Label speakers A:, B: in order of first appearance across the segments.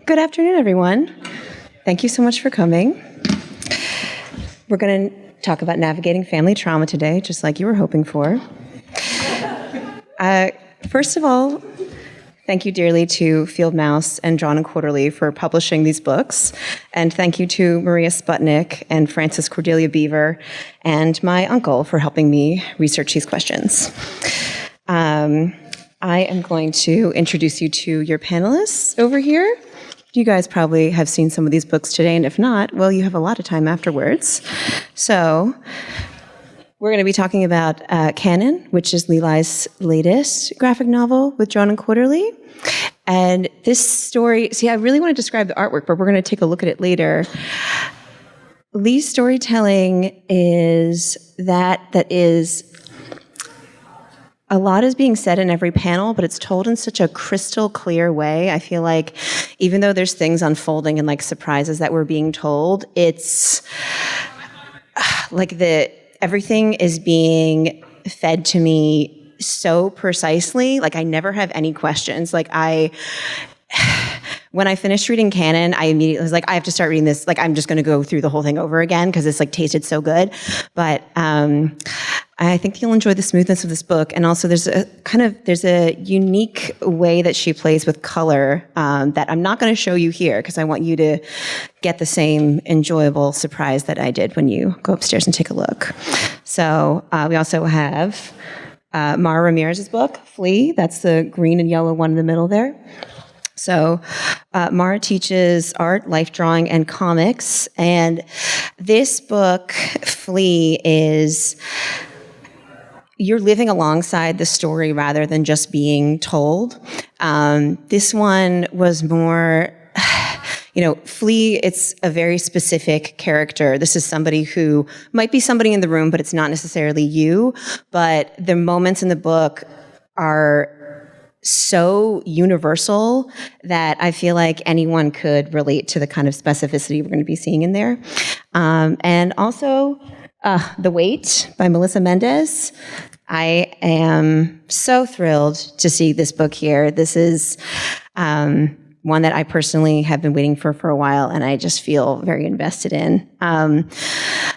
A: Good afternoon, everyone. Thank you so much for coming. We're going to talk about navigating family trauma today, just like you were hoping for. First of all, thank you dearly to Field Mouse and Drawn and Quarterly for publishing these books. And thank you to Maria Sputnik and Frances Cordelia Beaver and my uncle for helping me research these questions. I am going to introduce you to your panelists over here. You guys probably have seen some of these books today, and if not, well, you have a lot of time afterwards. So we're going to be talking about Canon, which is Lee Lai's latest graphic novel with Drawn and Quarterly. And this story, I really want to describe the artwork, but we're going to take a look at it later. Lee's storytelling is a lot is being said in every panel, but it's told in such a crystal clear way. I feel like even though there's things unfolding and like surprises that we're being told, it's like everything is being fed to me so precisely. Like I never have any questions. When I finished reading Canon, I immediately was like, I have to start reading this. Like, I'm just going to go through the whole thing over again because it's like tasted so good. But I think you'll enjoy the smoothness of this book. And also there's a unique way that she plays with color that I'm not going to show you here because I want you to get the same enjoyable surprise that I did when you go upstairs and take a look. So we also have Mara Ramirez's book, Flea. That's the green and yellow one in the middle there. So Mara teaches art, life drawing, and comics. And this book, Flea, is you're living alongside the story rather than just being told. This one was more, Flea, it's a very specific character. This is somebody who might be somebody in the room, but it's not necessarily you. But the moments in the book are so universal that I feel like anyone could relate to the kind of specificity we're going to be seeing in there. And also, The Wait by Melissa Mendes. I am so thrilled to see this book here. This is one that I personally have been waiting for a while, and I just feel very invested in.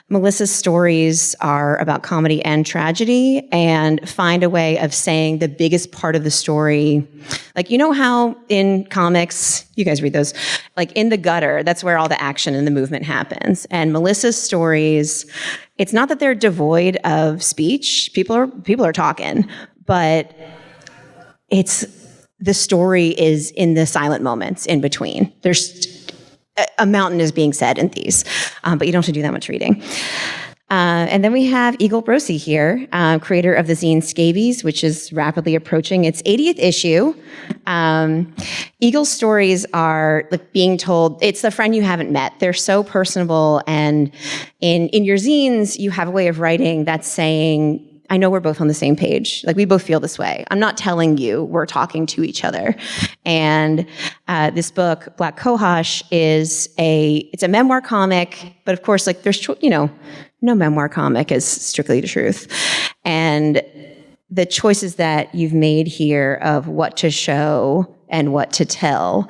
A: Melissa's stories are about comedy and tragedy and find a way of saying the biggest part of the story. Like, you know how in comics, you guys read those, like in the gutter, that's where all the action and the movement happens. And Melissa's stories, it's not that they're devoid of speech. People are talking, but the story is in the silent moments in between. There's a mountain is being said in these, but you don't have to do that much reading. And then we have Eagle Brosi here, creator of the zine Scabies, which is rapidly approaching its 80th issue. Eagle's stories are like being told, it's the friend you haven't met. They're so personable, and in your zines, you have a way of writing that's saying, I know we're both on the same page. Like, we both feel this way. I'm not telling you, we're talking to each other. And this book, Black Cohosh, it's a memoir comic, but of course, like, there's, no memoir comic is strictly the truth. And the choices that you've made here of what to show and what to tell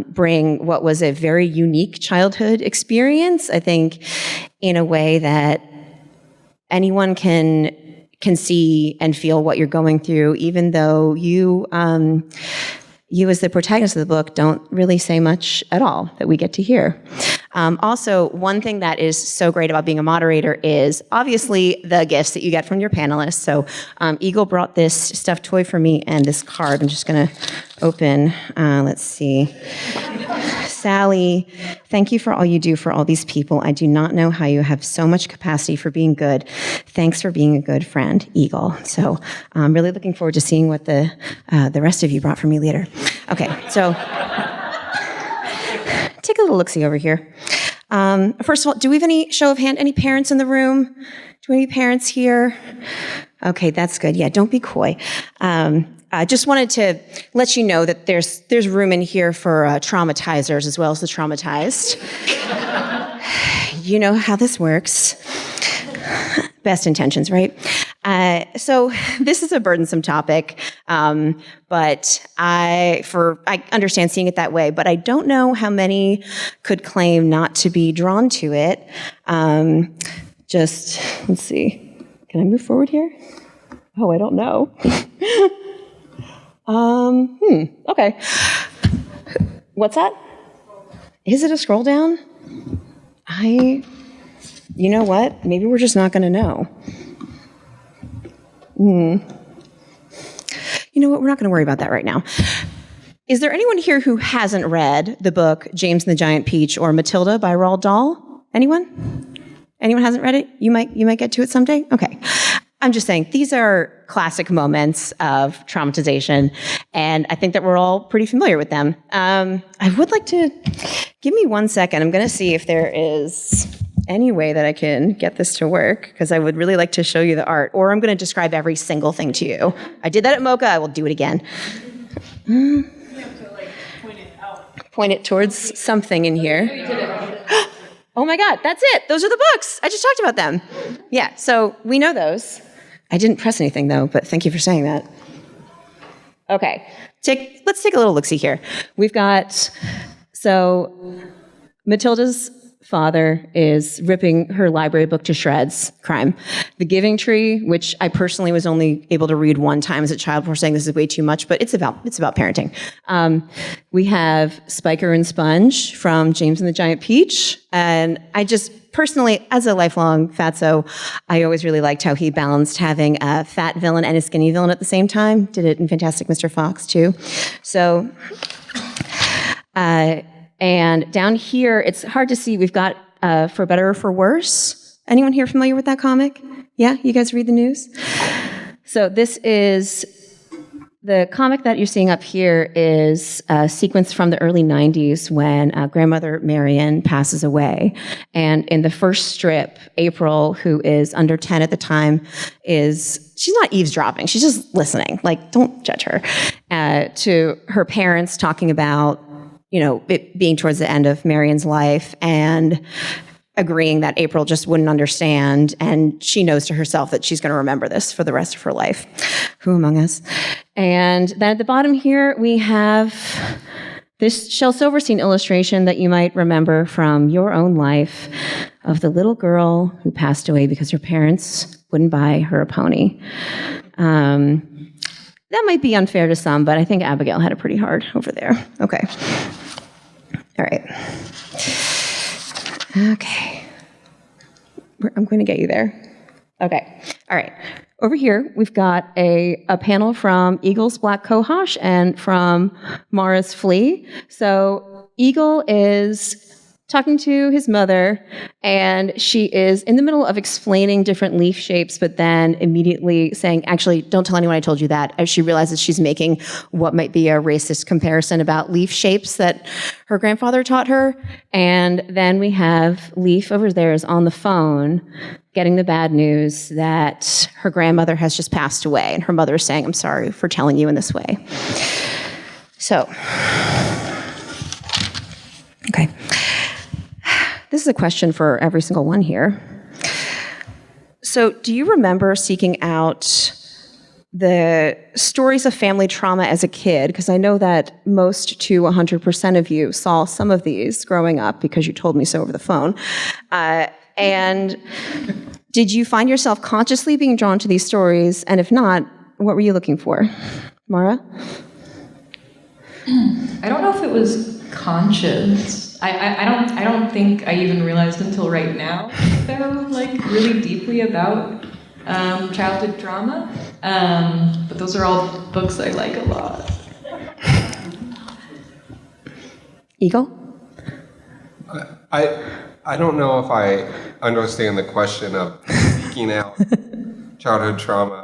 A: bring what was a very unique childhood experience, I think, in a way that anyone can see and feel what you're going through, even though you as the protagonist of the book don't really say much at all that we get to hear. Also, one thing that is so great about being a moderator is obviously the gifts that you get from your panelists. So Eagle brought this stuffed toy for me and this card. I'm just going to open. Let's see. Sally, thank you for all you do for all these people. I do not know how you have so much capacity for being good. Thanks for being a good friend, Eagle. So I'm really looking forward to seeing what the rest of you brought for me later. Okay, so take a little look-see over here. First of all, do we have any parents in the room? Do we have any parents here? Okay, that's good. Yeah, don't be coy. I just wanted to let you know that there's room in here for traumatizers as well as the traumatized. You know how this works. Best intentions, right? So this is a burdensome topic. But I understand seeing it that way, but I don't know how many could claim not to be drawn to it. Let's see. Can I move forward here? Oh, I don't know. Okay. What's that? Is it a scroll down? You know what? Maybe we're just not going to know. You know what? We're not going to worry about that right now. Is there anyone here who hasn't read the book James and the Giant Peach or Matilda by Roald Dahl? Anyone? Anyone hasn't read it? You might get to it someday? Okay. I'm just saying, these are classic moments of traumatization, and I think that we're all pretty familiar with them. I would like to, give me 1 second. I'm going to see if there is any way that I can get this to work, because I would really like to show you the art, or I'm going to describe every single thing to you. I did that at Mocha. I will do it again.
B: You have to, point it out.
A: Point it towards something in here. Oh my God, that's it. Those are the books. I just talked about them. Yeah, so we know those. I didn't press anything though, but thank you for saying that. Okay, let's take a little look-see here. We've got, Matilda's father is ripping her library book to shreds, crime. The Giving Tree, which I personally was only able to read one time as a child before saying this is way too much, but it's about parenting. We have Spiker and Sponge from James and the Giant Peach, and I just personally, as a lifelong fatso, I always really liked how he balanced having a fat villain and a skinny villain at the same time. Did it in Fantastic Mr. Fox too. So, and down here, it's hard to see. We've got For Better or For Worse. Anyone here familiar with that comic? Yeah, you guys read the news? So this is, the comic that you're seeing up here is a sequence from the early 90s when grandmother Marion passes away. And in the first strip, April, who is under 10 at the time, she's not eavesdropping, she's just listening. Don't judge her. To her parents talking about, it being towards the end of Marion's life and agreeing that April just wouldn't understand, and she knows to herself that she's going to remember this for the rest of her life. Who among us? And then at the bottom here, we have this Shel Silverstein illustration that you might remember from your own life of the little girl who passed away because her parents wouldn't buy her a pony. That might be unfair to some, but I think Abigail had it pretty hard over there. Okay. All right. Okay. I'm going to get you there. Okay. All right. Over here, we've got a panel from Eagle's Black Cohosh and from Mara's Flea. So Eagle is talking to his mother, and she is in the middle of explaining different leaf shapes, but then immediately saying, actually, don't tell anyone I told you that, as she realizes she's making what might be a racist comparison about leaf shapes that her grandfather taught her. And then we have Leaf over there is on the phone getting the bad news that her grandmother has just passed away, and her mother is saying, I'm sorry for telling you in this way. So, okay. This is a question for every single one here. So, do you remember seeking out the stories of family trauma as a kid? Because I know that most to 100% of you saw some of these growing up because you told me so over the phone. And did you find yourself consciously being drawn to these stories? And if not, what were you looking for? Mara?
C: I don't know if it was conscious. I don't think I even realized until right now that they were really deeply about childhood trauma. But those are all books I like a lot.
A: Eagle?
D: I don't know if I understand the question of seeking out childhood trauma.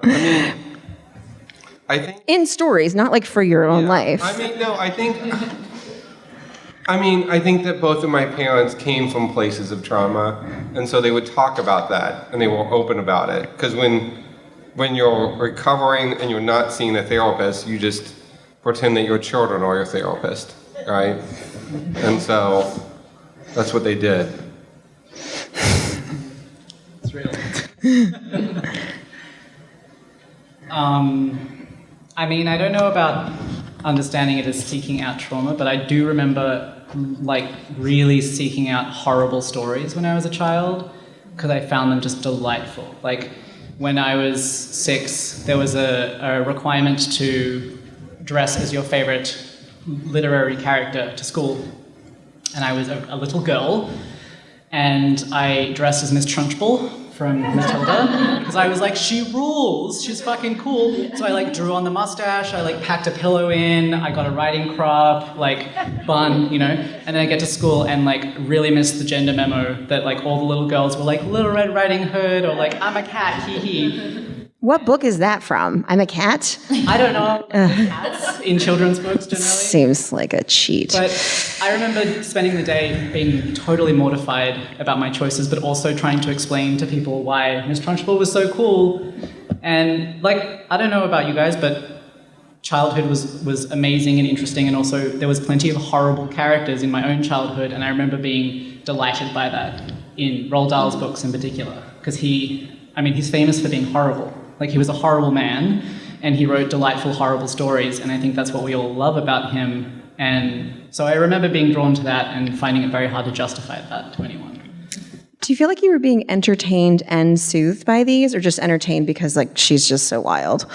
D: I think
A: in stories, not for your own life.
D: I think that both of my parents came from places of trauma, and so they would talk about that, and they were open about it. Because when you're recovering and you're not seeing a therapist, you just pretend that your children are your therapist, right? And so that's what they did.
E: That's really
B: I mean, I don't know about understanding it as seeking out trauma, but I do remember like really seeking out horrible stories when I was a child because I found them just delightful. Like when I was 6, there was a requirement to dress as your favorite literary character to school. And I was a little girl, and I dressed as Miss Trunchbull from Matilda, because I was like, she rules, she's fucking cool. So I like drew on the mustache, I like packed a pillow in, I got a riding crop, like bun, you know, and then I get to school and like really missed the gender memo that like all the little girls were like, Little Red Riding Hood, or like, I'm a cat, hee hee.
A: What book is that from? I'm a cat?
B: I don't know, cats in children's books generally.
A: Seems like a cheat.
B: But I remember spending the day being totally mortified about my choices, but also trying to explain to people why Miss Trunchbull was so cool. And like, I don't know about you guys, but childhood was amazing and interesting, and also there was plenty of horrible characters in my own childhood, and I remember being delighted by that in Roald Dahl's books in particular, because he's famous for being horrible. Like, he was a horrible man, and he wrote delightful, horrible stories, and I think that's what we all love about him. And so I remember being drawn to that and finding it very hard to justify that to anyone.
A: Do you feel like you were being entertained and soothed by these, or just entertained because, like, she's just so wild?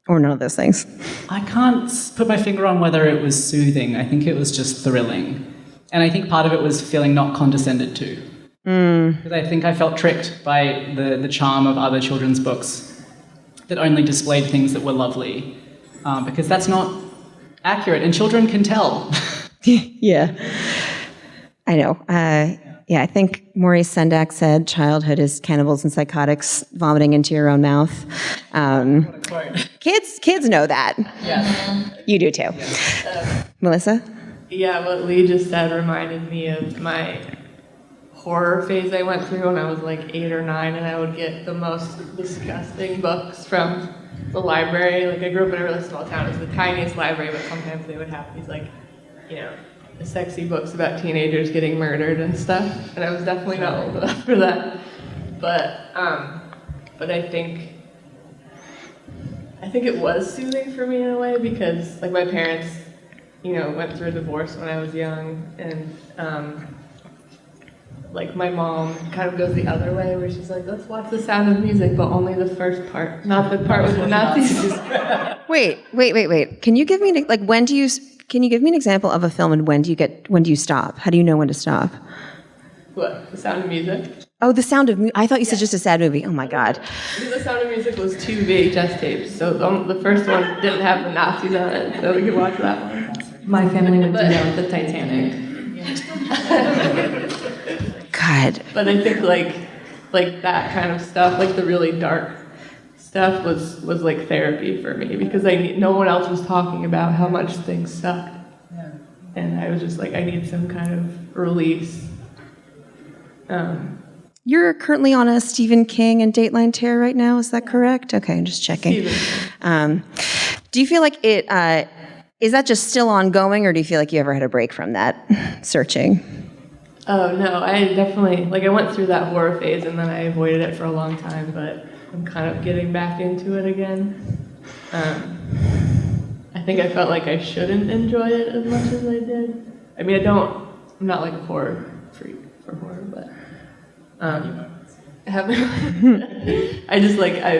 A: Or none of those things?
B: I can't put my finger on whether it was soothing. I think it was just thrilling. And I think part of it was feeling not condescended to. Because I think I felt tricked by the charm of other children's books that only displayed things that were lovely, because that's not accurate, and children can tell.
A: Yeah, I know. I think Maurice Sendak said childhood is cannibals and psychotics vomiting into your own mouth.
B: What a quote.
A: Kids know that.
B: Yeah.
A: You do too. Melissa?
E: Yeah, what Lee just said reminded me of my horror phase I went through when I was like 8 or 9, and I would get the most disgusting books from the library. Like, I grew up in a really small town. It was the tiniest library, but sometimes they would have these, like, you know, sexy books about teenagers getting murdered and stuff. And I was definitely not old enough for that. But I think it was soothing for me in a way, because like my parents, you know, went through a divorce when I was young, and like my mom kind of goes the other way, where she's like, let's watch The Sound of Music, but only the first part, not the part with the Nazis.
A: Wait. Can you give me can you give me an example of a film, and when do you stop? How do you know when to stop?
E: What? The Sound of Music?
A: Oh, The Sound of Music. I thought you said just a sad movie. Oh my God.
E: The Sound of Music was 2 VHS tapes, so the first one didn't have the Nazis on it, so we could watch that one.
C: My family would do that with the Titanic.
A: God.
E: But I think like that kind of stuff, like the really dark stuff, was like therapy for me, because no one else was talking about how much things sucked, and I was just like, I need some kind of release.
A: You're currently on a Stephen King and Dateline tear right now, is that correct? Okay, I'm just checking. Do you feel like it, is that just still ongoing, or do you feel like you ever had a break from that searching?
E: Oh, no, I definitely, I went through that horror phase, and then I avoided it for a long time, but I'm kind of getting back into it again. I think I felt like I shouldn't enjoy it as much as I did. I mean, I'm not like a horror freak for horror, but I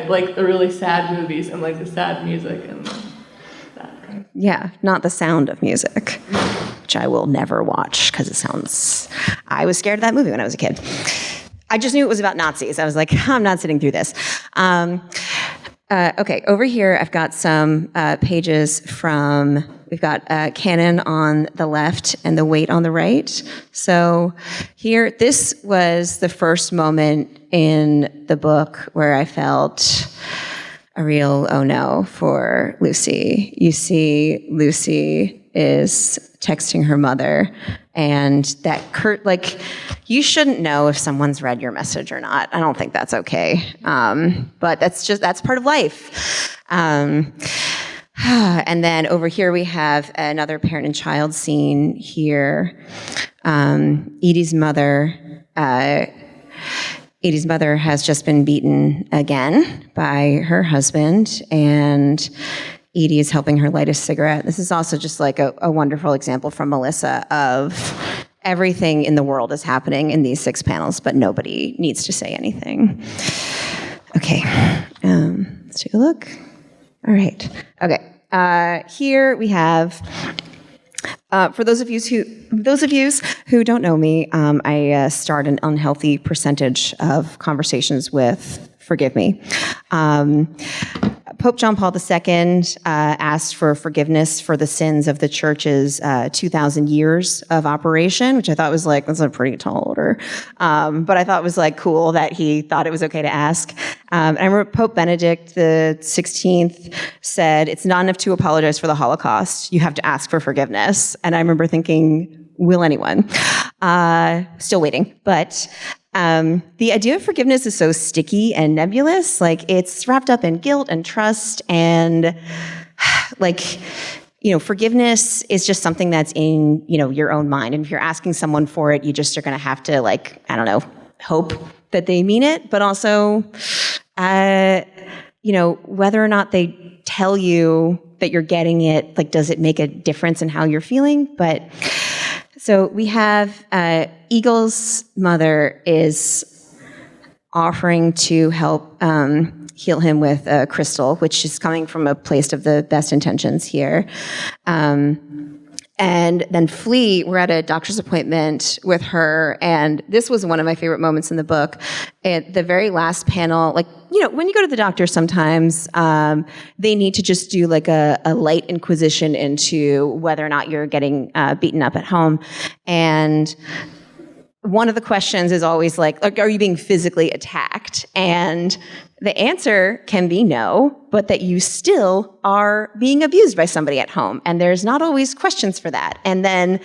E: like the really sad movies and like the sad music and that kind of.
A: Yeah, not The Sound of Music, which I will never watch because I was scared of that movie when I was a kid. I just knew it was about Nazis. I was like, I'm not sitting through this. Okay, over here I've got some pages we've got canon on the left and the weight on the right. So here, this was the first moment in the book where I felt a real oh no for Lucy. You see, Lucy is texting her mother, and that you shouldn't know if someone's read your message or not. I don't think that's okay. But that's part of life. And then over here we have another parent and child scene here. Edie's mother Edie's mother has just been beaten again by her husband, and Edie is helping her light a cigarette. This is also just like a wonderful example from Melissa of everything in the world is happening in these 6 panels, but nobody needs to say anything. Okay, let's take a look. All right, okay. Here we have, for those of you who don't know me, I start an unhealthy percentage of conversations with "Forgive me." Pope John Paul II asked for forgiveness for the sins of the church's 2,000 years of operation, which I thought was like, that's a pretty tall order. But I thought it was like cool that he thought it was okay to ask. I remember Pope Benedict the 16th said, it's not enough to apologize for the Holocaust. You have to ask for forgiveness. And I remember thinking, will anyone? Still waiting, but the idea of forgiveness is so sticky and nebulous. Like, it's wrapped up in guilt and trust, and like, forgiveness is just something that's in, your own mind. And if you're asking someone for it, you just are going to have to, like, I don't know, hope that they mean it, but also, whether or not they tell you that you're getting it, like, does it make a difference in how you're feeling? But so we have Eagle's mother is offering to help heal him with a crystal, which is coming from a place of the best intentions here. And then Flea, we're at a doctor's appointment with her, and this was one of my favorite moments in the book. At the very last panel, like, when you go to the doctor sometimes, they need to just do like a light inquisition into whether or not you're getting beaten up at home. And one of the questions is always like, are you being physically attacked? And the answer can be no, but that you still are being abused by somebody at home. And there's not always questions for that. And then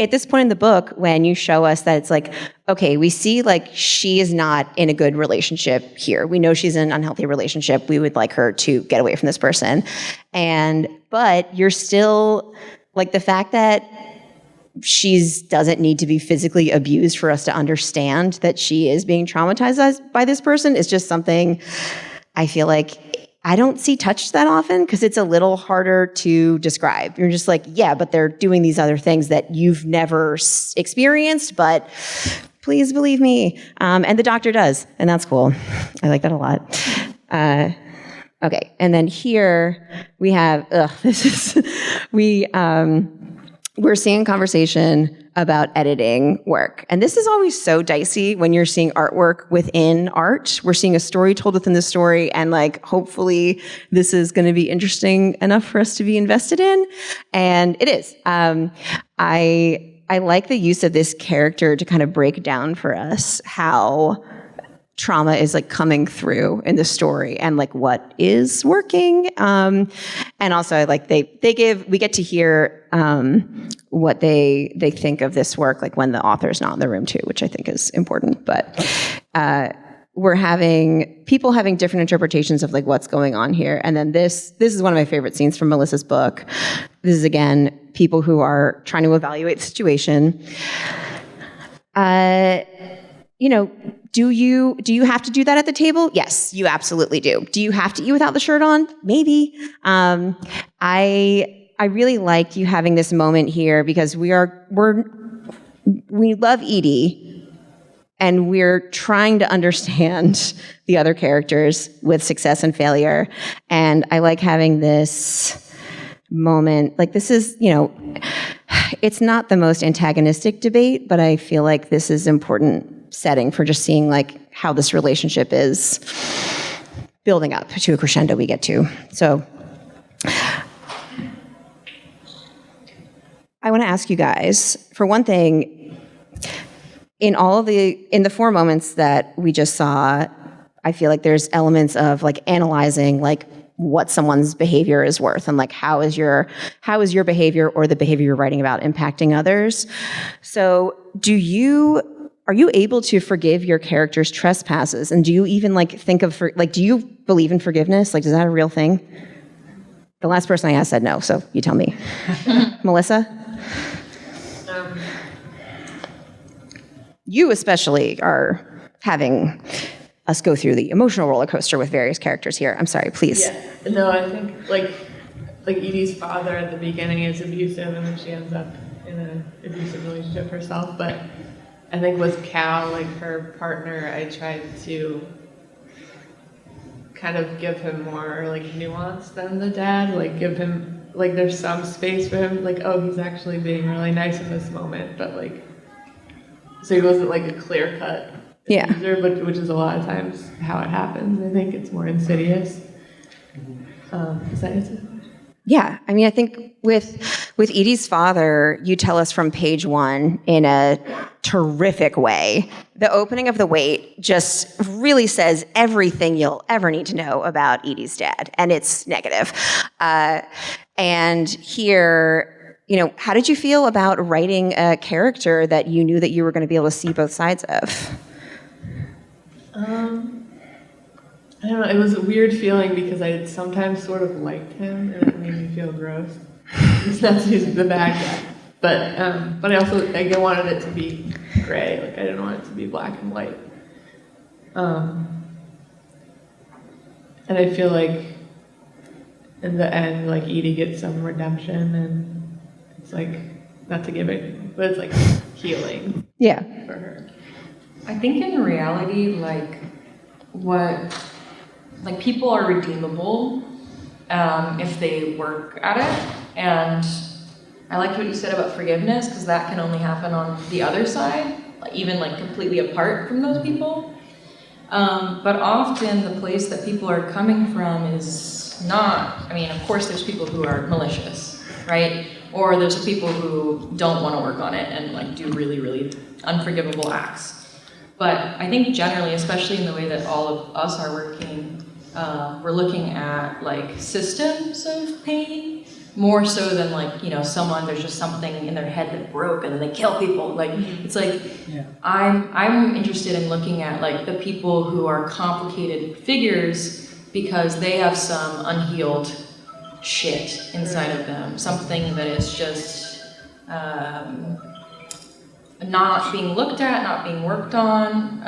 A: at this point in the book, when you show us that it's like, okay, we see like she is not in a good relationship here. We know she's in an unhealthy relationship. We would like her to get away from this person. But you're still, like, the fact that she doesn't need to be physically abused for us to understand that she is being traumatized by this person is just something I feel like I don't see touched that often, because it's a little harder to describe. You're just like, yeah, but they're doing these other things that you've never experienced, but please believe me. And the doctor does, and that's cool. I like that a lot. Okay, and then here we have, we're seeing a conversation about editing work. And this is always so dicey when you're seeing artwork within art. We're seeing a story told within the story, and like, hopefully this is going to be interesting enough for us to be invested in. And it is. I like the use of this character to kind of break down for us how trauma is like coming through in the story and like what is working. And also I like we get to hear what they think of this work, like when the author's not in the room too, which I think is important. But we're having people having different interpretations of like what's going on here. And then this is one of my favorite scenes from Melissa's book. This is again people who are trying to evaluate the situation. Do you have to do that at the table? Yes, you absolutely do. Do you have to eat without the shirt on? Maybe. I really like you having this moment here, because we love Edie, and we're trying to understand the other characters with success and failure. And I like having this moment. Like, this is, it's not the most antagonistic debate, but I feel like this is important setting for just seeing like how this relationship is building up to a crescendo we get to. So I want to ask you guys, for one thing, in the 4 moments that we just saw, I feel like there's elements of like analyzing like what someone's behavior is worth, and like how is your behavior or the behavior you're writing about impacting others. So are you able to forgive your character's trespasses? And do you even like think of, do you believe in forgiveness? Like, is that a real thing? The last person I asked said no, so you tell me. Melissa? You especially are having us go through the emotional roller coaster with various characters here. I'm sorry, please.
E: Yeah. No, I think like Edie's father at the beginning is abusive, and then she ends up in an abusive relationship herself. But I think with Cal, like her partner, I tried to kind of give him more like nuance than the dad. Like give him like there's some space for him. Like, oh, he's actually being really nice in this moment, but like so he wasn't like a clear cut abuser, but which is a lot of times how it happens. I think it's more insidious. Does that answer the question?
A: Yeah, I mean, I think with Edie's father, you tell us from page 1 in a terrific way. The opening of The Wait just really says everything you'll ever need to know about Edie's dad, and it's negative. And here, you know, how did you feel about writing a character that you knew that you were going to be able to see both sides of?
E: I don't know, it was a weird feeling because I had sometimes sort of liked him and it made me feel gross. It's not he's the bad guy. But I also I wanted it to be gray, like I didn't want it to be black and white. And I feel like in the end, like Edie gets some redemption and it's like, not to give it, but it's like healing for her.
C: I think in reality, people are redeemable if they work at it. And I liked what you said about forgiveness, because that can only happen on the other side, even completely apart from those people. But often the place that people are coming from is not, I mean, of course there's people who are malicious, right? Or there's people who don't want to work on it and do really, really unforgivable acts. But I think generally, especially in the way that all of us are working, we're looking at systems of pain more so than there's just something in their head that broke and then they kill people. I'm interested in looking at the people who are complicated figures because they have some unhealed shit inside of them, something that is just not being looked at, not being worked on.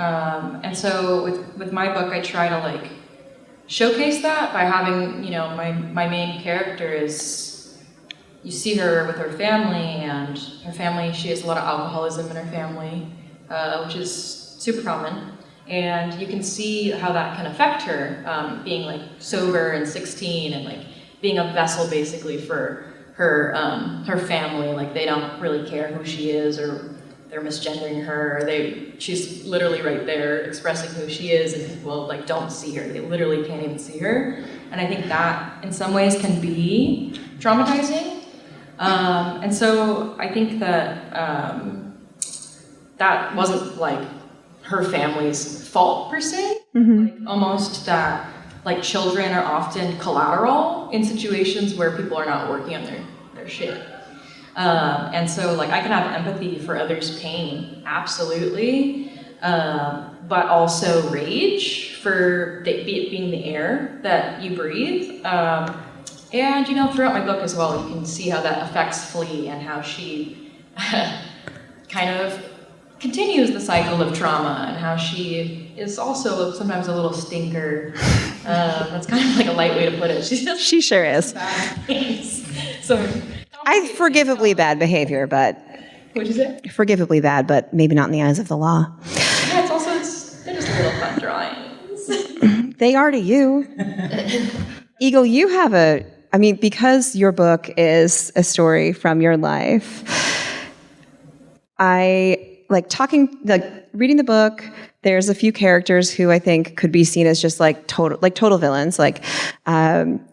C: And so with my book, I try to showcase that by having, my main character is, you see her with her family, and her family, she has a lot of alcoholism in her family, which is super common. And you can see how that can affect her, being sober and 16 and being a vessel basically for her family. They don't really care who she is, or they're misgendering her, or she's literally right there expressing who she is, and people don't see her. They literally can't even see her. And I think that in some ways can be traumatizing. And so I think that that wasn't her family's fault per se. Almost that children are often collateral in situations where people are not working on their shit. And so I can have empathy for others' pain, absolutely, but also rage for it being the air that you breathe. And throughout my book as well, you can see how that affects Flea and how she kind of continues the cycle of trauma, and how she is also sometimes a little stinker. That's kind of a light way to put it.
A: She sure is.
C: Bad things. So
A: Forgivably bad behavior, but
C: what'd you say?
A: Forgivably bad, but maybe not in the eyes of the law.
C: Yeah, they're just little fun drawings.
A: They are to you. Eagle, you have because your book is a story from your life, I reading the book. There's a few characters who I think could be seen as just total villains.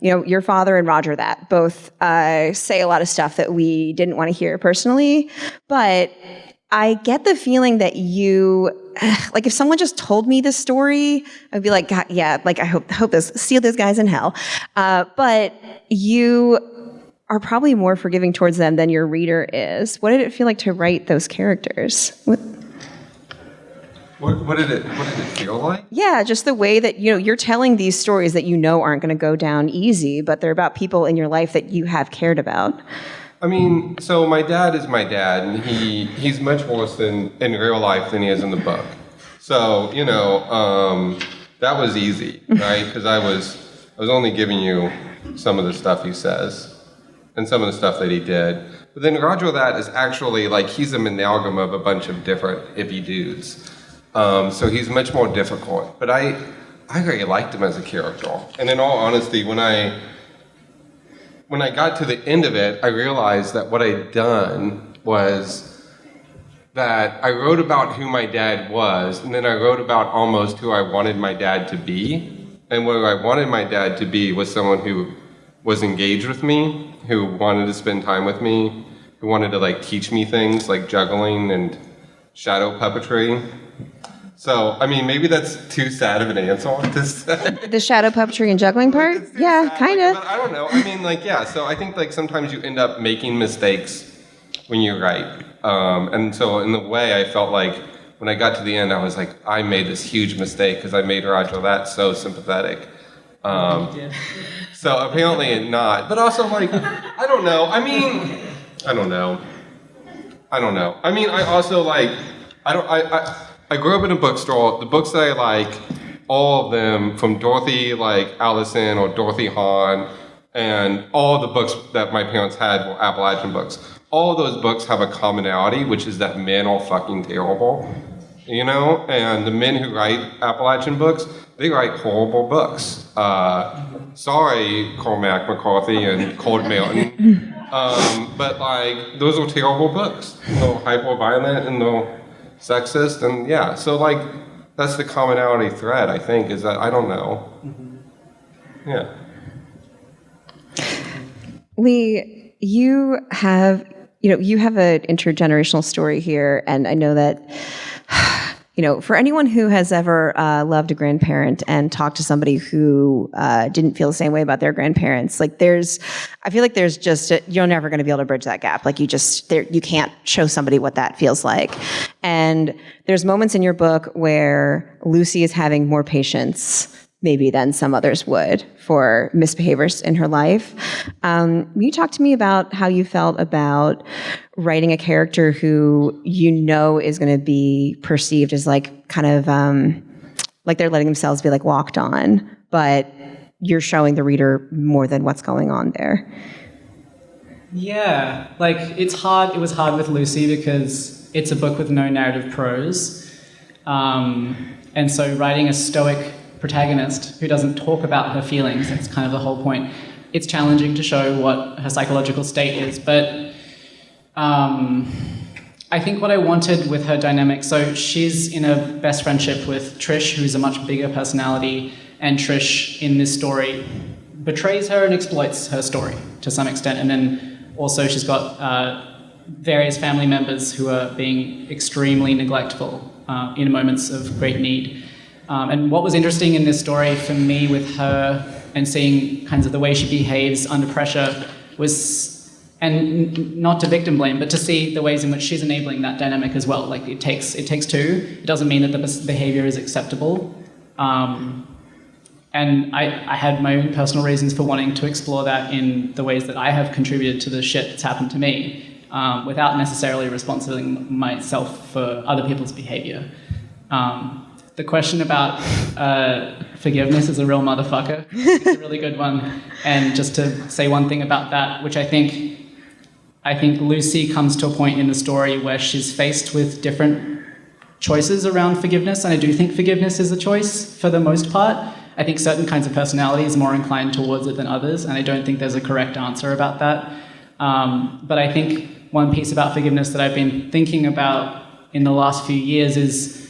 A: Your father and Roger, that both say a lot of stuff that we didn't want to hear personally. But I get the feeling that you, if someone just told me this story, I'd be like, God, yeah, I hope seal those guys in hell. But you are probably more forgiving towards them than your reader is. What did it feel like to write those characters?
D: What did it feel like?
A: Yeah, just the way that you're telling these stories that aren't going to go down easy, but they're about people in your life that you have cared about.
D: I mean, so my dad is my dad, and he's much worse in real life than he is in the book. So that was easy, right? Because I was only giving you some of the stuff he says and some of the stuff that he did. But then Roger that is actually like, he's an amalgam of a bunch of different hippie dudes. So he's much more difficult. But I really liked him as a character. And in all honesty, when I got to the end of it, I realized that what I'd done was that I wrote about who my dad was, and then I wrote about almost who I wanted my dad to be. And what I wanted my dad to be was someone who was engaged with me, who wanted to spend time with me, who wanted to like teach me things like juggling and shadow puppetry. So, I mean, maybe that's too sad of an answer to say.
A: The shadow puppetry and juggling part? Yeah, kind of.
D: But I don't know. I mean, like, yeah. So I think like sometimes you end up making mistakes when you write. And so in the way, I felt like when I got to the end, I was like, I made this huge mistake because I made Roger that so sympathetic. So apparently not. But also like, I don't know. I mean, I don't know. I mean, I also like, I grew up in a bookstore. The books that I like, all of them, from Dorothy, like Allison or Dorothy Hahn, and all the books that my parents had were Appalachian books. All of those books have a commonality, which is that men are fucking terrible, you know? And the men who write Appalachian books, they write horrible books. Sorry, Cormac McCarthy and Cold Mountain. But like, those are terrible books. They're hyper-violent and they're sexist, and yeah, so like, that's the commonality thread, I think, is that I don't know. Yeah.
A: Lee, you have an intergenerational story here, and I know that, for anyone who has ever loved a grandparent and talked to somebody who didn't feel the same way about their grandparents, like I feel like there's just, you're never going to be able to bridge that gap. Like you can't show somebody what that feels like. And there's moments in your book where Lucy is having more patience maybe than some others would for misbehaviors in her life. Will you talk to me about how you felt about writing a character who is going to be perceived as like kind of like they're letting themselves be like walked on, but you're showing the reader more than what's going on there?
B: Yeah, like it was hard with Lucy because it's a book with no narrative prose. And so writing a stoic protagonist who doesn't talk about her feelings, that's kind of the whole point. It's challenging to show what her psychological state is, but I think what I wanted with her dynamic, so she's in a best friendship with Trish, who's a much bigger personality, and Trish in this story betrays her and exploits her story to some extent, and then also she's got various family members who are being extremely neglectful in moments of great need. And what was interesting in this story for me with her and seeing kinds of the way she behaves under pressure was, and not to victim blame, but to see the ways in which she's enabling that dynamic as well. Like it takes two. It doesn't mean that the behavior is acceptable. And I had my own personal reasons for wanting to explore that in the ways that I have contributed to the shit that's happened to me, without necessarily responsibilizing myself for other people's behavior. The question about forgiveness is a real motherfucker. It's a really good one. And just to say one thing about that, which I think Lucy comes to a point in the story where she's faced with different choices around forgiveness, and I do think forgiveness is a choice for the most part. I think certain kinds of personalities are more inclined towards it than others, and I don't think there's a correct answer about that. But I think one piece about forgiveness that I've been thinking about in the last few years is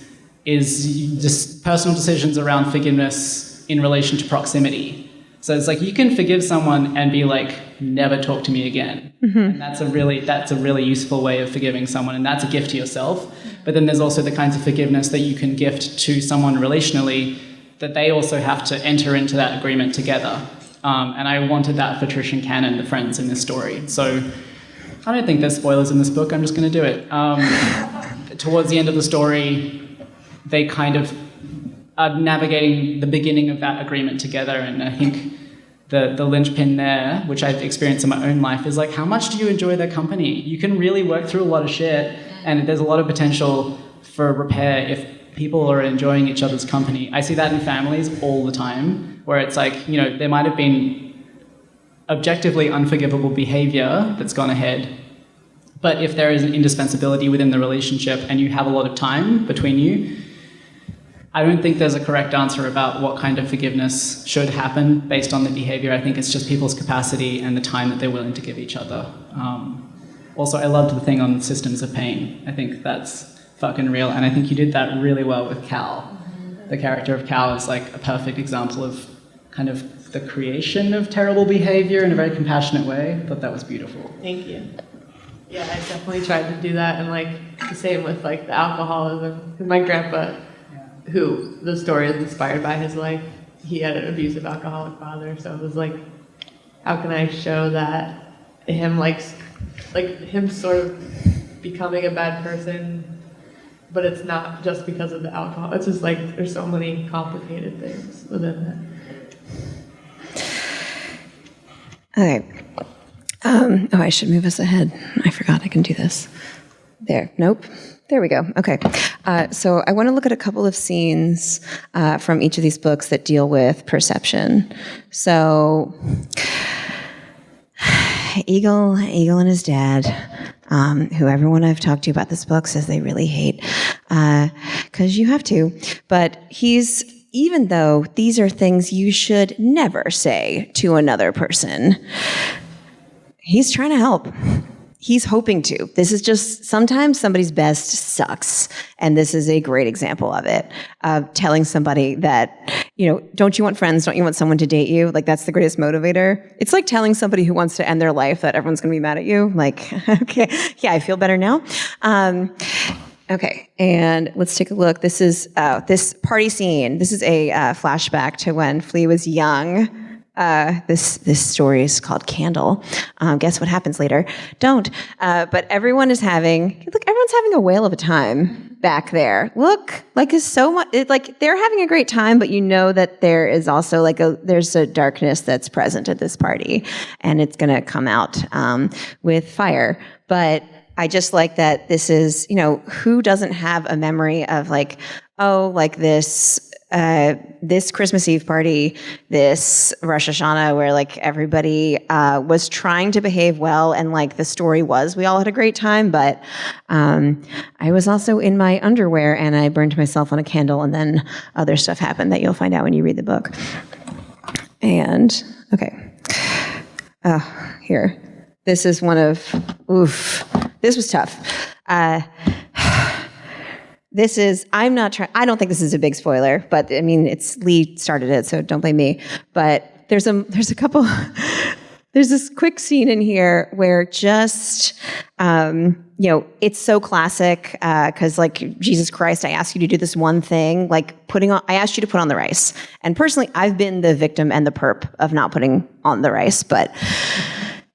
B: just personal decisions around forgiveness in relation to proximity. So it's like you can forgive someone and be like, never talk to me again. Mm-hmm. And that's a really useful way of forgiving someone, and that's a gift to yourself. But then there's also the kinds of forgiveness that you can gift to someone relationally that they also have to enter into that agreement together. And I wanted that for Trish and Cannon, the friends in this story. So I don't think there's spoilers in this book, I'm just going to do it. Towards the end of the story, they kind of are navigating the beginning of that agreement together, and I think the linchpin there, which I've experienced in my own life, is like, how much do you enjoy their company? You can really work through a lot of shit, and there's a lot of potential for repair people are enjoying each other's company. I see that in families all the time, where it's like, you know, there might have been objectively unforgivable behavior that's gone ahead, but if there is an indispensability within the relationship and you have a lot of time between you, I don't think there's a correct answer about what kind of forgiveness should happen based on the behavior. I think it's just people's capacity and the time that they're willing to give each other. Also, I loved the thing on systems of pain. I think that's fucking real, and I think you did that really well with Cal. The character of Cal is like a perfect example of kind of the creation of terrible behavior in a very compassionate way. I thought that was beautiful.
E: Thank you. Yeah, I definitely tried to do that, and like the same with like the alcoholism. Because my grandpa, who the story is inspired by his life, he had an abusive alcoholic father. So it was like, how can I show that him like him sort of becoming a bad person, but it's not just because of the alcohol. It's just like there's so many complicated things within that.
A: Okay. I should move us ahead. I forgot I can do this. There. Nope. There we go. Okay. So I want to look at a couple of scenes from each of these books that deal with perception. So Eagle and his dad, who everyone I've talked to about this book says they really hate, because you have to. But even though these are things you should never say to another person, he's trying to help. He's hoping to. This is just, sometimes somebody's best sucks. And this is a great example of it. Telling somebody that, you know, don't you want friends? Don't you want someone to date you? Like, that's the greatest motivator. It's like telling somebody who wants to end their life that everyone's going to be mad at you. Like, okay, yeah, I feel better now. Okay, and let's take a look. This is this party scene. This is a flashback to when Flea was young. This story is called Candle. Guess what happens later? Don't. But everyone's having a whale of a time back there. Look, like it's so much. Like they're having a great time, but you know that there is also like there's a darkness that's present at this party, and it's going to come out with fire. But I just like that this is, you know, who doesn't have a memory of like, oh, like this Christmas Eve party, this Rosh Hashanah, where like everybody was trying to behave well, and like the story was we all had a great time, but I was also in my underwear and I burned myself on a candle, and then other stuff happened that you'll find out when you read the book. And okay, here, this is one of this was tough. This is, I don't think this is a big spoiler, but I mean, Lee started it, so don't blame me. But there's a couple, there's this quick scene in here where just, you know, it's so classic, cause like, Jesus Christ, I asked you to do this one thing, like I asked you to put on the rice. And personally, I've been the victim and the perp of not putting on the rice, but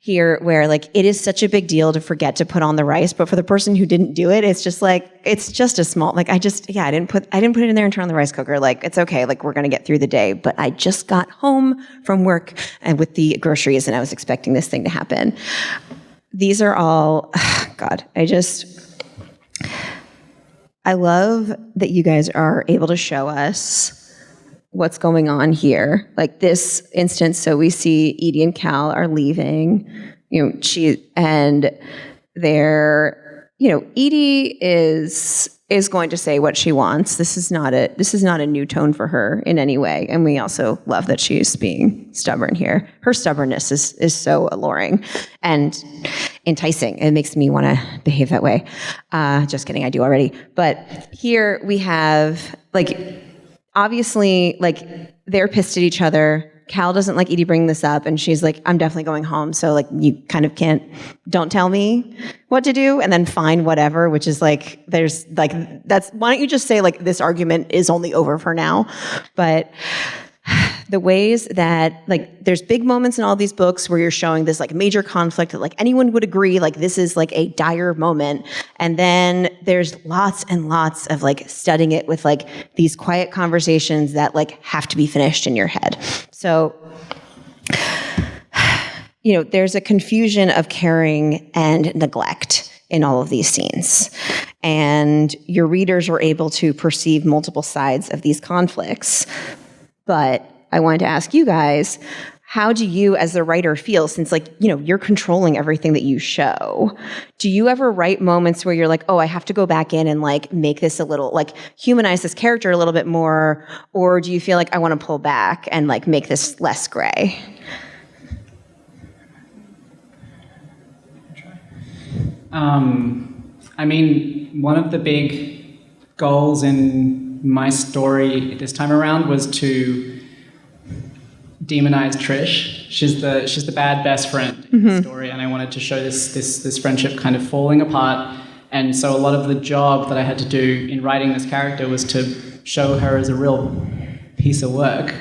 A: here where like it is such a big deal to forget to put on the rice, but for the person who didn't do it, it's just like, it's just a small, like I didn't put it in there and turn on the rice cooker. Like it's okay, like we're gonna get through the day. But I just got home from work and with the groceries, and I was expecting this thing to happen. These are all, God, I love that you guys are able to show us what's going on here. Like this instance, so we see Edie and Cal are leaving, you know, Edie is going to say what she wants. This is not a new tone for her in any way. And we also love that she's being stubborn here. Her stubbornness is so alluring and enticing. It makes me want to behave that way. Just kidding, I do already. But here we have like, obviously, like, they're pissed at each other. Cal doesn't like Edie bringing this up, and she's like, I'm definitely going home, so, like, you kind of don't tell me what to do, and then fine, whatever, which is, like, there's, like, why don't you just say, like, this argument is only over for now? But the ways that, like, there's big moments in all these books where you're showing this, like, major conflict that, like, anyone would agree, like, this is, like, a dire moment. And then there's lots and lots of, like, studying it with, like, these quiet conversations that, like, have to be finished in your head. So, you know, there's a confusion of caring and neglect in all of these scenes. And your readers were able to perceive multiple sides of these conflicts. But I wanted to ask you guys, how do you as the writer feel, since you're controlling everything that you show? Do you ever write moments where you're like, oh, I have to go back in and make this a little, humanize this character a little bit more? Or do you feel like I want to pull back and make this less gray?
B: One of the big goals in my story this time around was to demonize Trish. She's the bad best friend in the story, and I wanted to show this friendship kind of falling apart. And so a lot of the job that I had to do in writing this character was to show her as a real piece of work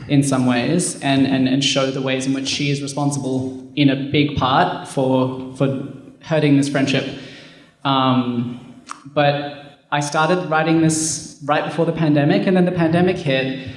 B: in some ways, and show the ways in which she is responsible in a big part for hurting this friendship. But I started writing this right before the pandemic, and then the pandemic hit,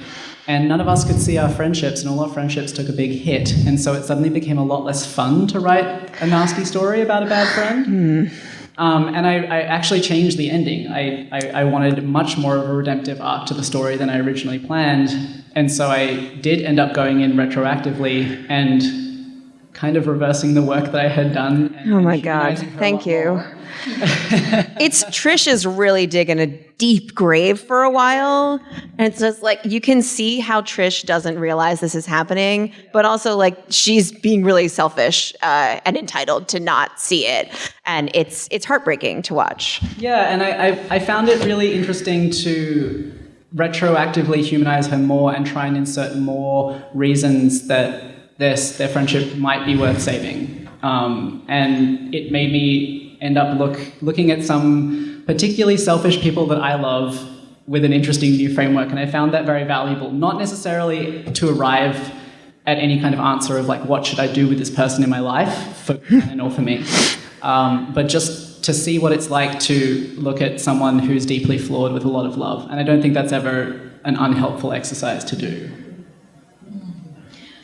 B: and none of us could see our friendships, and all our friendships took a big hit. And so it suddenly became a lot less fun to write a nasty story about a bad friend. And I actually changed the ending. I wanted much more of a redemptive arc to the story than I originally planned. And so I did end up going in retroactively and kind of reversing the work that I had done.
A: Oh my God, thank you. Trish is really digging a deep grave for a while. And it's just you can see how Trish doesn't realize this is happening, but also she's being really selfish and entitled to not see it. And it's heartbreaking to watch. Yeah,
B: and I found it really interesting to retroactively humanize her more and try and insert more reasons that their friendship might be worth saving. And it made me end up looking at some particularly selfish people that I love with an interesting new framework, and I found that very valuable. Not necessarily to arrive at any kind of answer of what should I do with this person in my life for canon or for me, but just to see what it's like to look at someone who's deeply flawed with a lot of love. And I don't think that's ever an unhelpful exercise to do.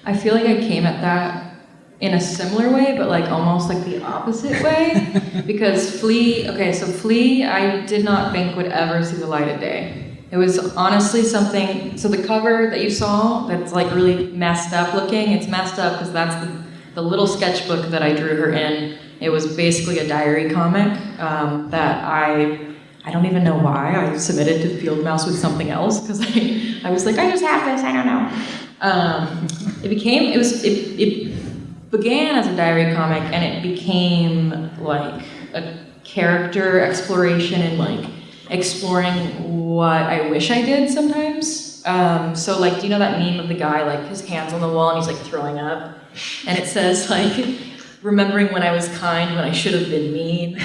C: I feel like I came at that in a similar way, but almost the opposite way. Because Flea, I did not think would ever see the light of day. It was honestly something, so the cover that you saw, that's really messed up looking, it's messed up because that's the little sketchbook that I drew her in. It was basically a diary comic that I don't even know why I submitted to Field Mouse with something else, because I was like, I just have this, I don't know. It began as a diary comic, and it became a character exploration and exploring what I wish I did sometimes. So do you know that meme of the guy his hands on the wall and he's throwing up, and it says remembering when I was kind when I should have been mean.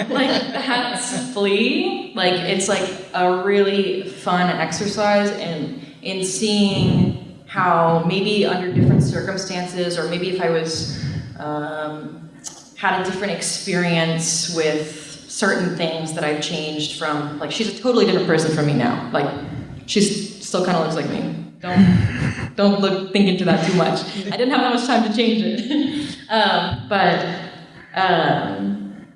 C: That's Flea. It's a really fun exercise in seeing how maybe under different circumstances, or maybe if I was had a different experience with certain things that I've changed from, she's a totally different person from me now. She's still kind of looks like me. Don't think into that too much. I didn't have that much time to change it. But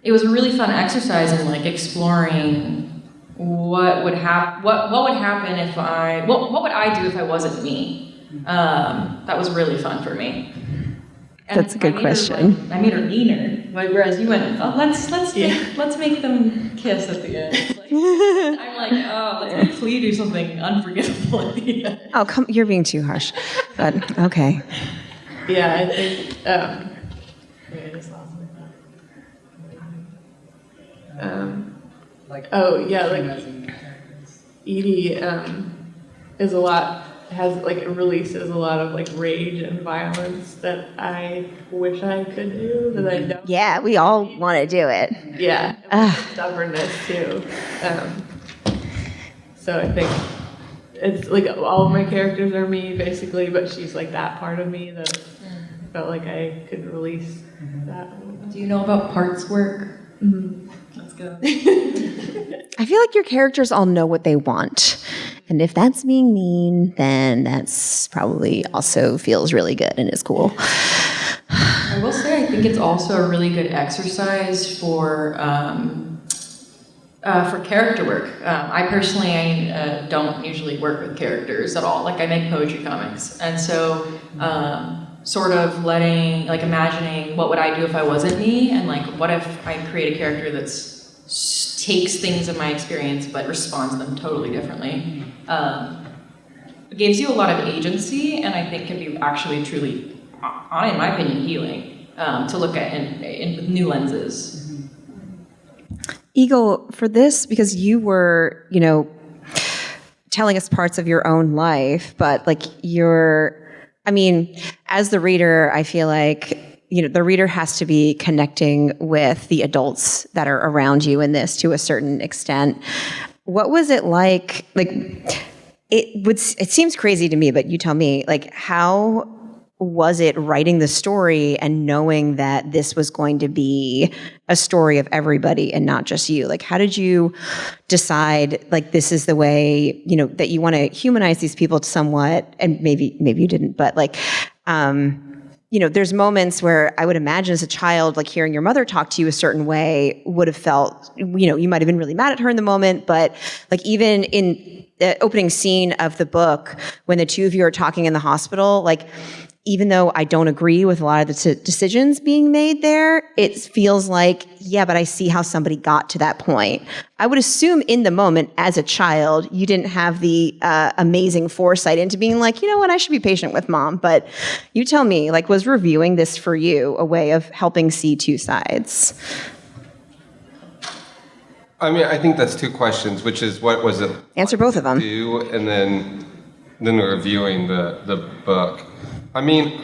C: it was a really fun exercise in exploring what would happen if what would I do if I wasn't me. That was really fun for me. And
A: that's a good question.
C: I made her meaner, whereas you went, oh, let's make them kiss at the end. I'm let's make Flea do something unforgivable at the end.
A: Oh, you're being too harsh. But okay.
E: Yeah, I think. Wait, I just lost my thought. Edie is a lot. It releases a lot of rage and violence that I wish I could do, that I don't.
A: Yeah, we all want to do it.
E: Yeah, stubbornness too. So I think it's all of my characters are me basically, but she's that part of me that I felt like I could release that.
C: Do you know about parts work?
E: Mm-hmm.
C: Let's go.
A: I feel like your characters all know what they want. And if that's being mean, then that's probably also feels really good and is cool.
C: I will say, I think it's also a really good exercise for character work. I personally don't usually work with characters at all. Like, I make poetry comics, and so sort of imagining what would I do if I wasn't me, and like what if I create a character that's takes things in my experience but responds to them totally differently. It gives you a lot of agency, and I think can be actually truly, in my opinion, healing to look at in with new lenses.
A: Eagle, for this, because you were, telling us parts of your own life, but like as the reader, I feel like, the reader has to be connecting with the adults that are around you in this to a certain extent. What was it like? It seems crazy to me, but you tell me, like, how was it writing the story and knowing that this was going to be a story of everybody and not just you? Like, how did you decide, like, this is the way, that you want to humanize these people somewhat? And maybe you didn't, but like, there's moments where I would imagine as a child, like hearing your mother talk to you a certain way would have felt, you might have been really mad at her in the moment, but like even in the opening scene of the book, when the two of you are talking in the hospital, like, even though I don't agree with a lot of the decisions being made there, it feels like, yeah, but I see how somebody got to that point. I would assume in the moment as a child, you didn't have the amazing foresight into being like, you know what, I should be patient with mom. But you tell me, like, was reviewing this for you a way of helping see two sides?
D: I mean, I think that's two questions, which is what was it?
A: Answer both of them.
D: Do, and then reviewing the book. I mean,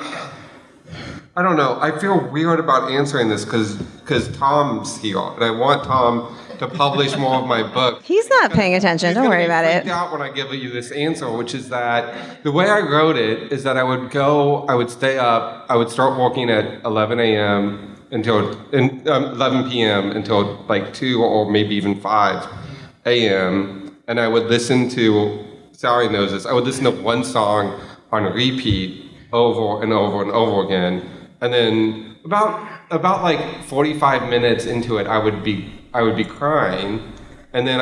D: I don't know. I feel weird about answering this because Tom's here, and I want Tom to publish more of my book.
A: He's not paying attention. Don't worry about it.
D: He's out when I give you this answer, which is that the way I wrote it is that I would stay up, I would start working at 11 a.m. until 11 p.m. until like 2 or maybe even 5 a.m. And I would listen to, Sally knows this, I would listen to one song on repeat over and over and over again, and then about like 45 minutes into it, I would be crying, and then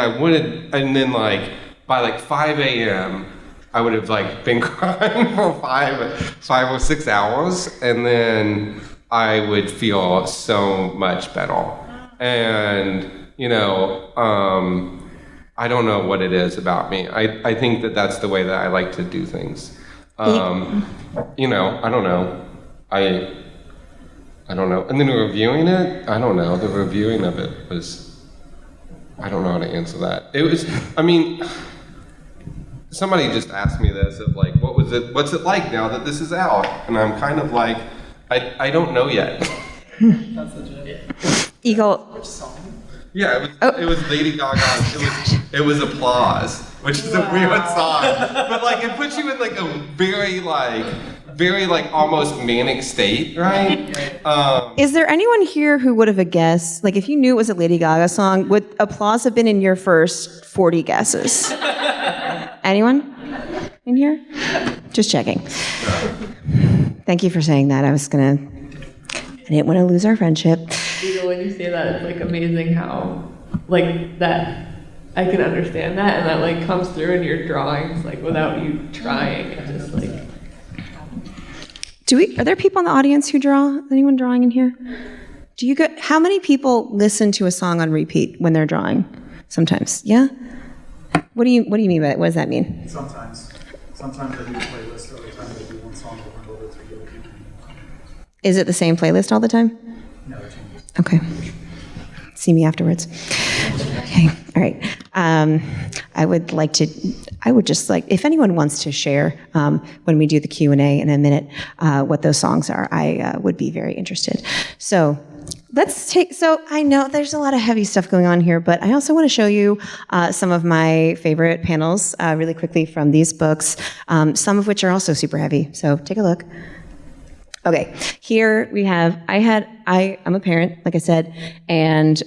D: like by like 5 a.m. I would have like been crying for five or 6 hours, and then I would feel so much better. And I don't know what it is about me. I think that's the way that I like to do things. I don't know. I don't know. And then reviewing it, I don't know. The reviewing of it was, I don't know how to answer that. It was, somebody just asked me this of like, what's it like now that this is out? And I'm kind of like, I don't know yet.
B: That's legit.
A: Eagle.
B: Which song?
D: Yeah, it was Lady Gaga. It was Applause, which is a weird song, but like it puts you in like a very almost manic state, right?
A: Is there anyone here who would have a guess? Like, if you knew it was a Lady Gaga song, would Applause have been in your first 40 guesses? Anyone in here? Just checking. Thank you for saying that. I didn't want to lose our friendship.
E: When you say that, it's like amazing how like that I can understand that, and that like comes through in your drawings like without you trying. It's just like.
A: Are there people in the audience who draw? Anyone drawing in here? How many people listen to a song on repeat when they're drawing? Sometimes, yeah? What do you mean by that? What does that mean?
F: Sometimes I do a playlist, other times I do one song over and over to get people.
A: Is it the same playlist all the time?
F: No, it changes.
A: Okay. See me afterwards. Okay. All right. I would just like, if anyone wants to share when we do the Q&A in a minute what those songs are, I would be very interested. So I know there's a lot of heavy stuff going on here, but I also want to show you some of my favorite panels really quickly from these books, some of which are also super heavy. So take a look. Okay, here we have, I'm a parent, like I said, and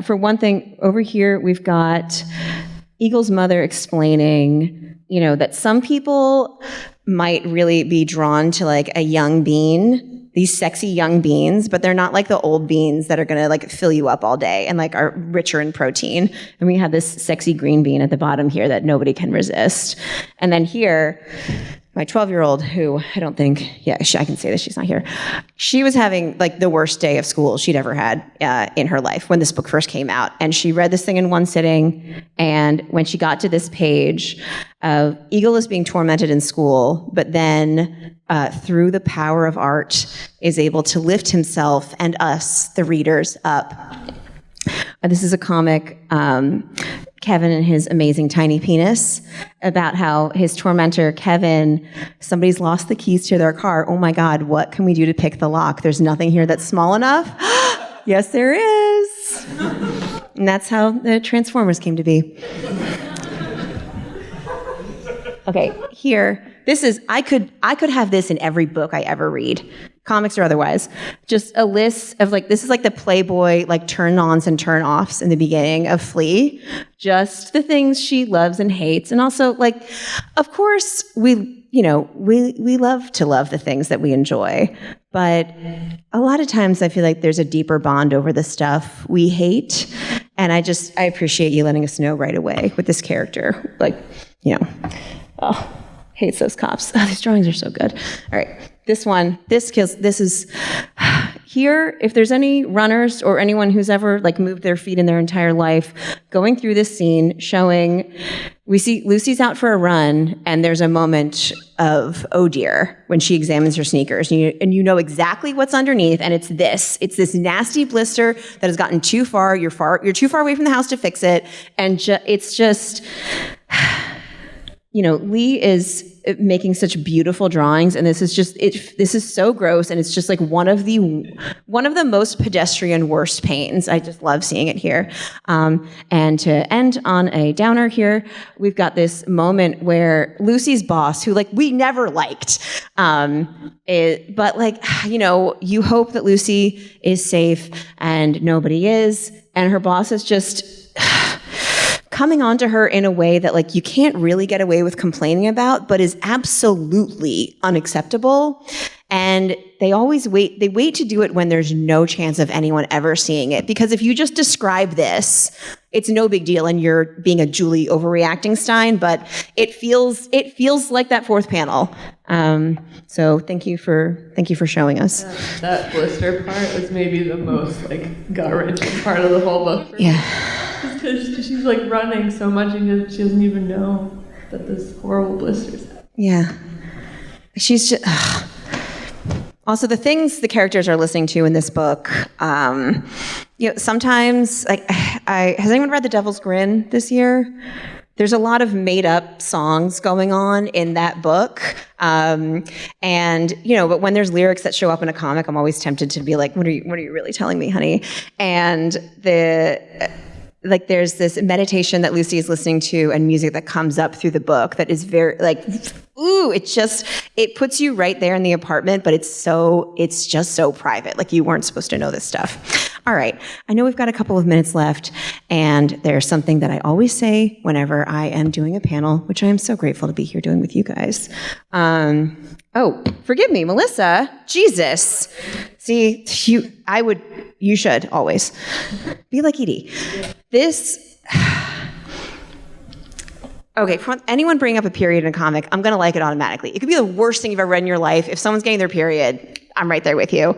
A: for one thing, over here we've got Eagle's mother explaining, that some people might really be drawn to like a young bean, these sexy young beans, but they're not like the old beans that are going to like fill you up all day and like are richer in protein. And we have this sexy green bean at the bottom here that nobody can resist. And then here, my 12-year-old, who I don't think, I can say this, she's not here. She was having like the worst day of school she'd ever had in her life when this book first came out. And she read this thing in one sitting. And when she got to this page of Eagle is being tormented in school, but then through the power of art is able to lift himself and us, the readers, up. This is a comic, Kevin and his amazing tiny penis, about how his tormentor, Kevin, somebody's lost the keys to their car. Oh my God, what can we do to pick the lock? There's nothing here that's small enough. Yes, there is. And that's how the Transformers came to be. Okay, here, this is, I could have this in every book I ever read, comics or otherwise. Just a list of like, this is like the Playboy, like turn-ons and turn-offs in the beginning of Flea. Just the things she loves and hates. And also like, of course, we love to love the things that we enjoy. But a lot of times I feel like there's a deeper bond over the stuff we hate. And I appreciate you letting us know right away with this character. Like, oh, hates those cops. Oh, these drawings are so good. All right, this is here. If there's any runners or anyone who's ever like moved their feet in their entire life, going through this scene showing, we see Lucy's out for a run and there's a moment of, oh dear, when she examines her sneakers and you know exactly what's underneath, and it's this nasty blister that has gotten too far. You're too far away from the house to fix it, and it's just. Lee is making such beautiful drawings, and this is so gross, and it's just like one of the most pedestrian worst pains. I just love seeing it here. And to end on a downer here, we've got this moment where Lucy's boss, who like we never liked, but like, you hope that Lucy is safe, and nobody is, and her boss is just coming onto her in a way that like you can't really get away with complaining about, but is absolutely unacceptable. And they wait to do it when there's no chance of anyone ever seeing it. Because if you just describe this, it's no big deal and you're being a Julie overreacting Stein, but it feels like that fourth panel. So thank you for showing us.
E: That blister part was maybe the most like gut-wrenching part of the whole book.
A: Yeah.
E: Because she's like running so much and she doesn't even know that this horrible blister's happening.
A: Yeah. She's just... Also, the things the characters are listening to in this book, sometimes, like, has anyone read The Devil's Grin this year? There's a lot of made-up songs going on in that book. But when there's lyrics that show up in a comic, I'm always tempted to be like, what are you really telling me, honey? And there's this meditation that Lucy is listening to and music that comes up through the book that is very, like, ooh, it puts you right there in the apartment, but it's just so private. Like, you weren't supposed to know this stuff. All right. I know we've got a couple of minutes left, and there's something that I always say whenever I am doing a panel, which I am so grateful to be here doing with you guys. Oh, forgive me, Melissa. Jesus. See, you should always be like Edie. Okay, for anyone bringing up a period in a comic, I'm going to like it automatically. It could be the worst thing you've ever read in your life. If someone's getting their period, I'm right there with you.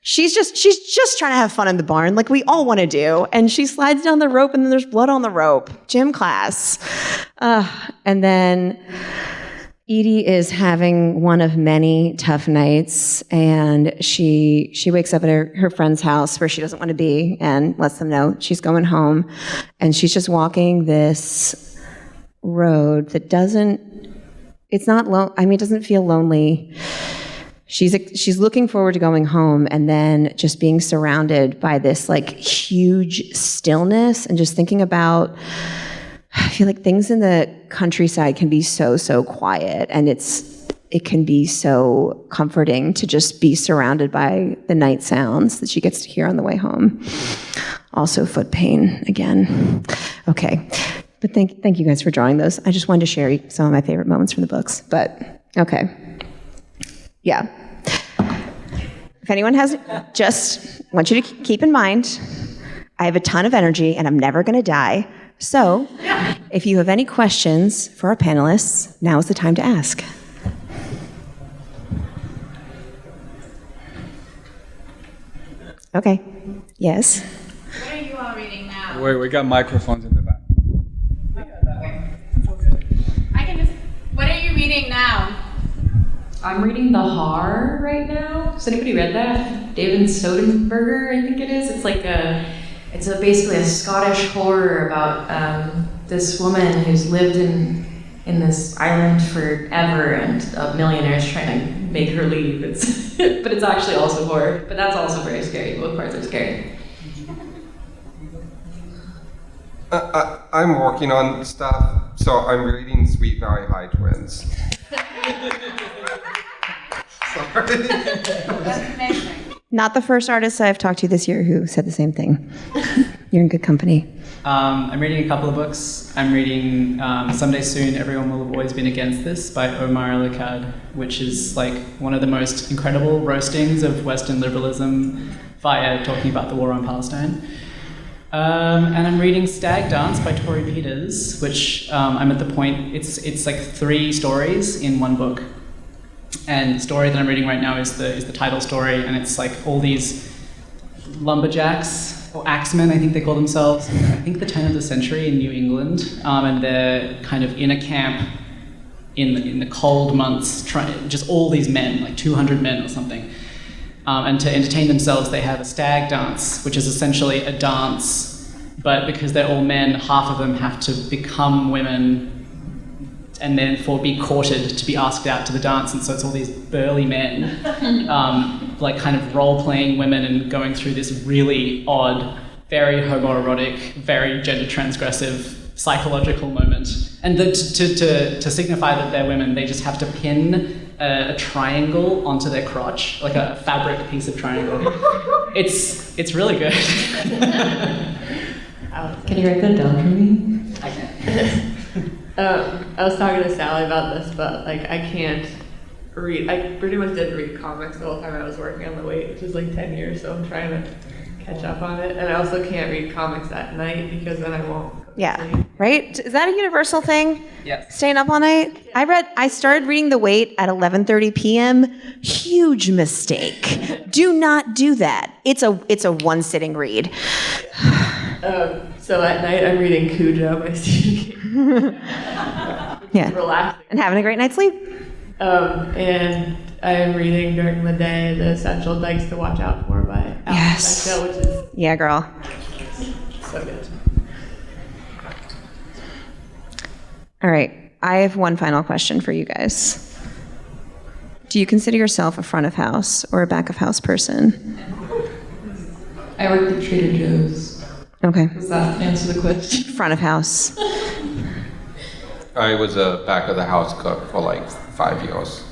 A: She's just trying to have fun in the barn, like we all want to do. And she slides down the rope, and then there's blood on the rope. Gym class. And then Edie is having one of many tough nights, and she wakes up at her friend's house where she doesn't want to be and lets them know she's going home. And she's just walking this road that doesn't feel lonely. She's looking forward to going home, and then just being surrounded by this like huge stillness, and just thinking about, I feel like things in the countryside can be so, so quiet, and it can be so comforting to just be surrounded by the night sounds that she gets to hear on the way home. Also foot pain again. Okay. But thank you guys for drawing those. I just wanted to share some of my favorite moments from the books. But, okay. Yeah. If anyone has, just want you to keep in mind, I have a ton of energy and I'm never going to die. So if you have any questions for our panelists, now is the time to ask. Okay. Yes?
G: What are you all reading now?
H: Wait, we got microphones in the back.
G: What are you reading now?
C: I'm reading The Har right now. Has anybody read that? David Soderbergh, I think it is. It's like it's basically a Scottish horror about this woman who's lived in this island forever, and a millionaire is trying to make her leave. But it's actually also horror. But that's also very scary. Both parts are scary.
D: I'm working on stuff, so I'm reading Sweet Valley High Twins. Sorry.
G: That's amazing.
A: Not the first artist I've talked to this year who said the same thing. You're in good company.
B: I'm reading a couple of books. I'm reading Someday Soon, Everyone Will Have Always Been Against This by Omar Al-Akkad, which is like one of the most incredible roastings of Western liberalism via talking about the war on Palestine. And I'm reading Stag Dance by Tori Peters, which I'm at the point, it's like 3 stories in one book. And the story that I'm reading right now is the title story, and it's like all these lumberjacks, or axemen I think they call themselves, I think the turn of the century in New England, and they're kind of in a camp in the cold months, just all these men, like 200 men or something. And to entertain themselves, they have a stag dance, which is essentially a dance, but because they're all men, half of them have to become women and therefore be courted to be asked out to the dance. And so it's all these burly men, like kind of role-playing women and going through this really odd, very homoerotic, very gender transgressive psychological moment. And to signify that they're women, they just have to pin a triangle onto their crotch, like a fabric piece of triangle. It's really good.
C: Can you write that down for me?
B: I can.
E: I was talking to Sally about this, but like I can't read. I pretty much didn't read comics the whole time I was working on The Wait, which is like 10 years, so I'm trying to catch up on it. And I also can't read comics at night because then I won't go to
A: Yeah,
E: sleep.
A: right? Is that a universal thing?
B: Yes.
A: Staying up all night? I started reading The Wait at 11:30 p.m. Huge mistake. Do not do that. It's a one sitting read.
E: So at night I'm reading Cujo by Stephen King.
A: Yeah.
E: Relaxing.
A: And having a great night's sleep.
E: And I am reading during the day The Essential Dykes to Watch Out For by
A: Yes.
E: Bechdel, which is
A: Yeah, girl.
E: so good.
A: All right. I have one final question for you guys. Do you consider yourself a front of house or a back of house person?
C: I worked at Trader Joe's.
A: Okay.
C: Does that answer the question?
A: Front of house.
D: I was a back of the house cook for like 5 years.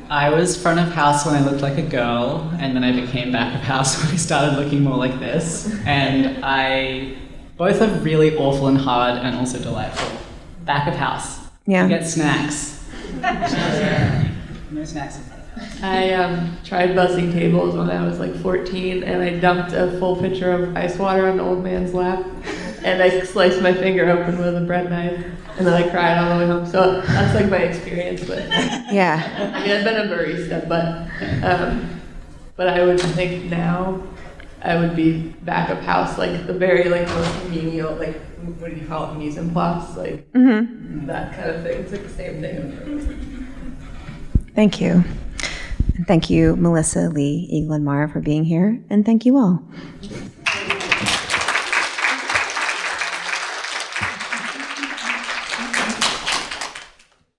B: I was front of house when I looked like a girl, and then I became back of house when I started looking more like this. And both are really awful and hard and also delightful. Back of house.
A: Yeah.
B: You get snacks. No snacks.
E: I tried bussing tables when I was like 14, and I dumped a full pitcher of ice water on an old man's lap, and I sliced my finger open with a bread knife, and then I cried on the way home. So that's like my experience with.
A: Yeah.
E: I mean, I've been a barista, but I would think now I would be back of house, like the very like most menial, like what do you call it, mise en place, like that kind of thing. It's like the same thing.
A: Thank you. And thank you, Melissa, Lee, Eagle, and Mara for being here. And thank you all.